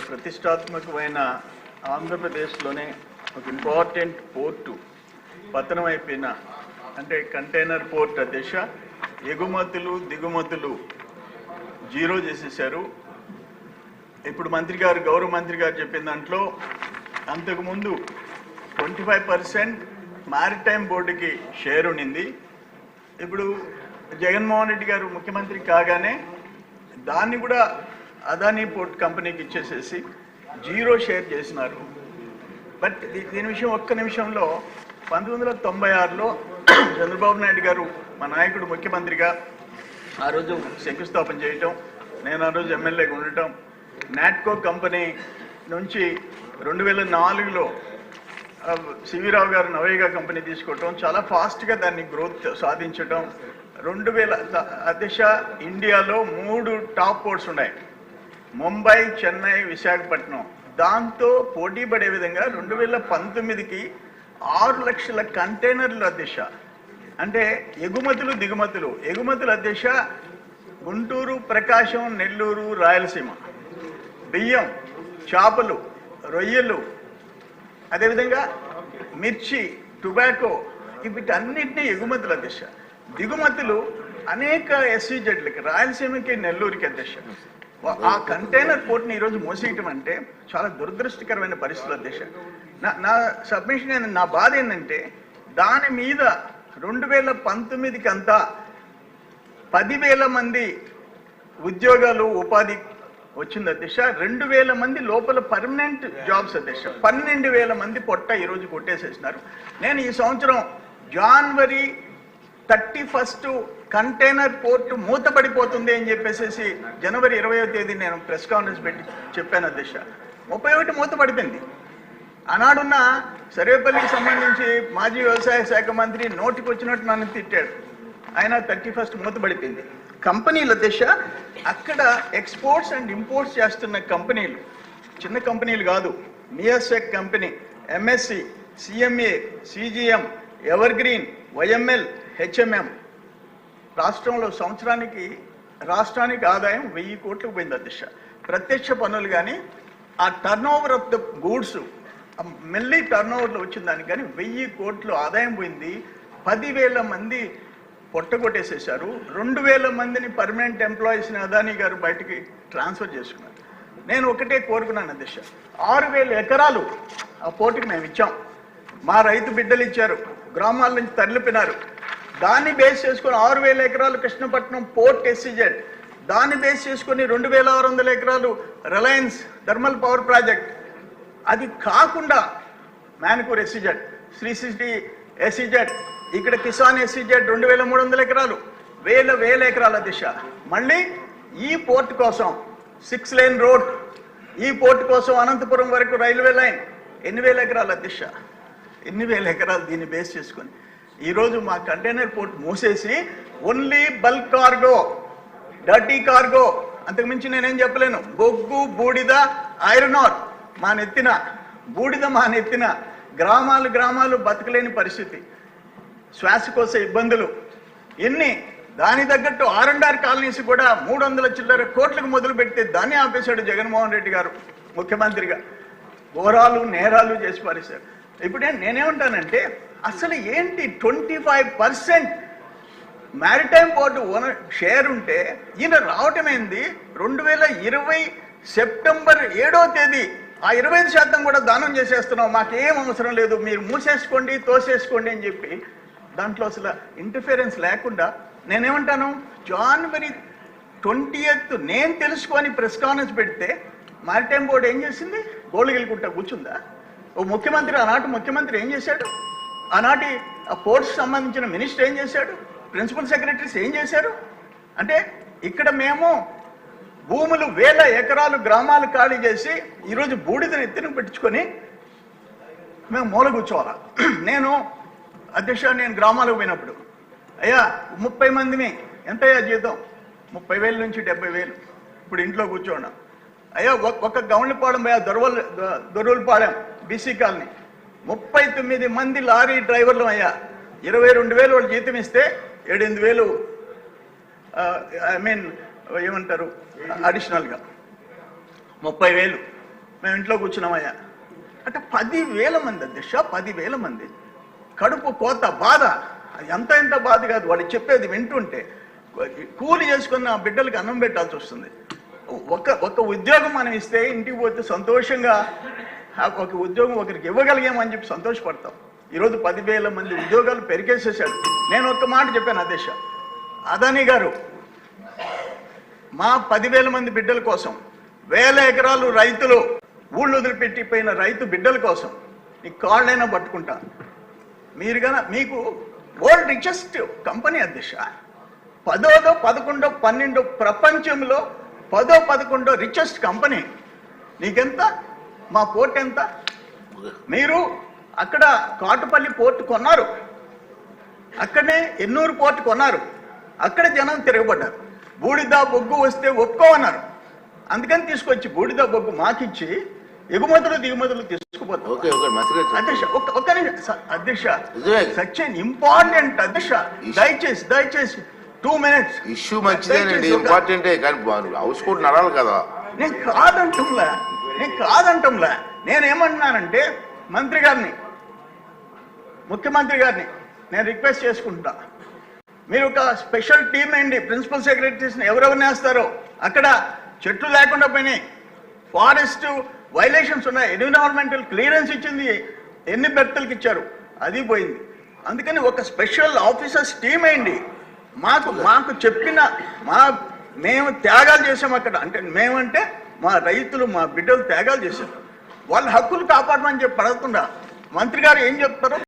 ప్రతిష్టాత్మకమైన ఆంధ్రప్రదేశ్లోనే ఒక ఇంపార్టెంట్ పోర్టు పతనం అయిపోయిన అంటే కంటైనర్ పోర్ట్ దిశ ఎగుమతులు దిగుమతులు జీరో చేసేశారు. ఇప్పుడు గౌరవ మంత్రి గారు చెప్పిన దాంట్లో అంతకుముందు 25% మారిటైమ్ బోర్డుకి షేర్ ఉండింది. ఇప్పుడు జగన్మోహన్ రెడ్డి గారు ముఖ్యమంత్రి కాగానే దాన్ని కూడా అదానీ పోర్ట్ కంపెనీకి ఇచ్చేసేసి జీరో షేర్ చేసినారు. బట్ దీని విషయం ఒక్క నిమిషంలో 1996లో చంద్రబాబు నాయుడు గారు మా నాయకుడు ముఖ్యమంత్రిగా ఆ రోజు శంకుస్థాపన చేయటం, నేను ఆ రోజు ఎమ్మెల్యేగా ఉండటం, నాట్కో కంపెనీ నుంచి 2004లో సివిరావు గారు నవేగా కంపెనీ తీసుకోవటం, చాలా ఫాస్ట్గా దాన్ని గ్రోత్ సాధించటం. 2000 దిశ ఇండియాలో 3 టాప్ పోర్ట్స్ ఉన్నాయి, ముంబై, చెన్నై, విశాఖపట్నం. దాంతో పోటీ పడే విధంగా 2019కి 6 లక్షల కంటైనర్ల దిశ అంటే ఎగుమతుల దిశ గుంటూరు, ప్రకాశం, నెల్లూరు, రాయలసీమ, బియ్యం, చేపలు, రొయ్యలు, అదేవిధంగా మిర్చి, టొబాకో, వీటన్నిటినీ ఎగుమతుల దిశ. దిగుమతులు అనేక ఎస్సీజెడ్లకి, రాయలసీమకి, నెల్లూరుకి దిశ. ఆ కంటైనర్ పోర్ట్ని ఈరోజు మూసేయటం అంటే చాలా దురదృష్టకరమైన పరిస్థితుల దిశ. నా సబ్మిషన్ నా బాధ ఏంటంటే దాని మీద 2019కి అంతా 10,000 మంది ఉద్యోగాలు, ఉపాధి వచ్చింది అధ్యక్ష. 2,000 మంది లోపల పర్మనెంట్ జాబ్స్ అధ్యక్ష. 12,000 మంది పొట్ట ఈరోజు కొట్టేసేసినారు. నేను ఈ సంవత్సరం జనవరి 31 కంటైనర్ పోర్టు మూతపడిపోతుంది అని చెప్పేసి జనవరి 20వ తేదీ నేను ప్రెస్ కాన్ఫరెన్స్ పెట్టి చెప్పాను అధ్యక్ష. 31 మూతపడిపోయింది. ఆనాడున్న సర్వేపల్లికి సంబంధించి మాజీ వ్యవసాయ శాఖ మంత్రి నోటికి వచ్చినట్టు నన్ను తిట్టాడు. ఆయన 31 మూతపడిపోయింది. కంపెనీల దిశ అక్కడ ఎక్స్పోర్ట్స్ అండ్ ఇంపోర్ట్స్ చేస్తున్న కంపెనీలు చిన్న కంపెనీలు కాదు. మియాసెక్ company, MSC, CMA, CGM, Evergreen, YML, HMM. రాష్ట్రంలో సంవత్సరానికి రాష్ట్రానికి ఆదాయం 1000 కోట్లకు పోయింది అధ్యక్ష. ప్రత్యక్ష పన్నులు కానీ ఆ turn over of the goods మెల్లి టర్న్ ఓవర్లో వచ్చిన దానికి కానీ 1000 కోట్లు ఆదాయం పోయింది. 10,000 మంది పొట్టగొట్టేసేసారు. 2,000 మందిని పర్మనెంట్ ఎంప్లాయీస్ని అదానీ గారు బయటికి ట్రాన్స్ఫర్ చేసుకున్నారు. నేను ఒకటే కోరుకున్నాను అధ్యక్ష, 6,000 ఎకరాలు ఆ పోర్టుకి మేము ఇచ్చాం. మా రైతు బిడ్డలు ఇచ్చారు, గ్రామాల నుంచి తరలిపినారు. దాన్ని బేస్ చేసుకొని 6,000 ఎకరాలు కృష్ణపట్నం పోర్ట్ ఎస్సీజెడ్, దాన్ని బేస్ చేసుకొని 2,600 ఎకరాలు రిలయన్స్ థర్మల్ పవర్ ప్రాజెక్ట్. అది కాకుండా మ్యాన్కూర్ ఎస్సీజెడ్, శ్రీ సిటీ ఎస్సీజెడ్, ఇక్కడ కిసాన్ ఎస్సీజెడ్ 2,300 ఎకరాలు, వేల ఎకరాల దిశ. మళ్ళీ ఈ పోర్ట్ కోసం 6 లేన్ రోడ్, ఈ పోర్ట్ కోసం అనంతపురం వరకు రైల్వే లైన్, 8,000 ఎకరాల దిశ. 8,000 ఎకరాలు దీన్ని బేస్ చేసుకొని ఈరోజు మా కంటైనర్ పోర్ట్ మూసేసి only bulk cargo, dirty cargo, అంతకుమించి నేనేం చెప్పలేను. బొగ్గు, బూడిద, ఐరన్ ఆర్ మా నెత్తిన, బూడిద మా నెత్తిన. గ్రామాలు బతకలేని పరిస్థితి, శ్వాసకోశ ఇబ్బందులు ఎన్ని. దాని తగ్గట్టు R&R కాలనీస్ కూడా 300 చిల్లర కోట్లకు మొదలు పెడితే దాన్ని ఆపేశాడు జగన్మోహన్ రెడ్డి గారు ముఖ్యమంత్రిగా. ఘోరాలు, నేరాలు చేసి పారేశారు. ఇప్పుడు నేనేమంటానంటే అసలు ఏంటి 25% మ్యారిటైమ్ పోర్టు ఓనర్ షేర్ ఉంటే ఈయన రావటమేంది 2020 సెప్టెంబర్ 7వ తేదీ ఆ 25% కూడా దానం చేసేస్తున్నాం, మాకేం అవసరం లేదు, మీరు మూసేసుకోండి, తోసేసుకోండి అని చెప్పి దాంట్లో అసలు ఇంటర్ఫిరెన్స్ లేకుండా. నేనేమంటాను, జనవరి 20th నేను తెలుసుకొని ప్రెస్ కాన్ఫరెన్స్ పెడితే మారిటైమ్ బోర్డు ఏం చేసింది? గోళ్ళు గెలుకుంటా కూర్చుందా? ఓ ముఖ్యమంత్రి, ఆనాటి ముఖ్యమంత్రి ఏం చేశాడు? ఆనాటి ఆ పోర్ట్స్ సంబంధించిన మినిస్టర్ ఏం చేశాడు? ప్రిన్సిపల్ సెక్రటరీస్ ఏం చేశారు? అంటే ఇక్కడ మేము భూములు 1000 ఎకరాలు గ్రామాలు ఖాళీ చేసి ఈరోజు బూడిదని ఎత్తున పెట్టించుకొని మేము మూల కూర్చోవాలా? నేను అధ్యక్ష, నేను గ్రామాలకు పోయినప్పుడు, అయ్యా 30 మందిని ఎంతయ్యా జీతం? 30,000 నుంచి 70,000. ఇప్పుడు ఇంట్లో కూర్చోన్నాం. అయ్యా ఒక గౌండ్లపాలెం, అయ్యా దొరువులపాలెం బీసీ కాలనీ 39 మంది లారీ డ్రైవర్లు అయ్యా. 22,000 వాళ్ళు జీతం ఇస్తే 7,000 ఏమంటారు అడిషనల్గా 30,000 మేము ఇంట్లో కూర్చున్నామయ్యా అంటే 10,000 మంది అధ్యక్ష, 10,000 మంది కడుపు కోత బాధ. ఎంత బాధ కాదు, వాడు చెప్పేది వింటుంటే కూలి చేసుకున్న బిడ్డలకి అన్నం పెట్టాల్సి వస్తుంది. ఒక ఉద్యోగం మనం ఇస్తే ఇంటికి పోతే సంతోషంగా ఒక ఉద్యోగం ఒకరికి ఇవ్వగలిగామని చెప్పి సంతోషపడతాం. ఈరోజు 10,000 మంది ఉద్యోగాలు పెరిగేసేసాడు. నేను ఒక్క మాట చెప్పాను అధ్యక్ష, అదానీ గారు మా 10,000 మంది బిడ్డల కోసం 1,000 ఎకరాలు రైతులు ఊళ్ళు వదిలిపెట్టిపోయిన రైతు బిడ్డల కోసం నీ కాళ్ళైనా పట్టుకుంటా. మీరు కన్నా మీకు వరల్డ్ రిచెస్ట్ కంపెనీ అధ్యక్ష, 10వ 11వ 12వ ప్రపంచంలో 10వ 11వ రిచెస్ట్ కంపెనీ. నీకెంత? మా పోర్ట్ ఎంత? మీరు అక్కడ కాటుపల్లి పోర్ట్ కొన్నారు, అక్కడనే ఎన్నూరు పోర్ట్ కొన్నారు, అక్కడ జనం తిరగబడ్డారు. బూడిద బొగ్గు వస్తే ఒప్పుకోమన్నారు, అందుకని తీసుకొచ్చి బూడిద బొగ్గు మాకిచ్చి ఎగుమతులు దిగుమతులు తీసుకుపోతారు. అధ్యక్ష ఒక్క అధ్యక్ష, సచ్ ఎన్ ఇంపార్టెంట్ అధ్యక్ష, దయచేసి 2 minutes. ఇష్యూ మంచిదేనండి, ఇంపార్టెంటే, కానీ హౌస్ కోర్టు నడాలి కదా. నేను కాదంటంలా నేనేమంటున్నానంటే మంత్రి గారిని, ముఖ్యమంత్రి గారిని నేను రిక్వెస్ట్ చేసుకుంటా, మీరు ఒక స్పెషల్ టీం అండి, ప్రిన్సిపల్ సెక్రటరీస్ని ఎవరెవరిని వేస్తారో. అక్కడ చెట్లు లేకుండా పోయినాయి, ఫారెస్ట్ వైలేషన్స్ ఉన్నాయి, ఎన్విరాన్మెంటల్ క్లియరెన్స్ ఇచ్చింది, ఎన్ని బెర్తలకు ఇచ్చారు అది పోయింది. అందుకని ఒక స్పెషల్ ఆఫీసర్స్ టీం అయింది. మాకు చెప్పిన మేము త్యాగాలు చేసాం అక్కడ. అంటే మేమంటే మా రైతులు మా బిడ్డలు త్యాగాలు చేశారు, వాళ్ళ హక్కులు కాపాడమని చెప్పి అడగకుండా మంత్రి గారు ఏం చెప్తారో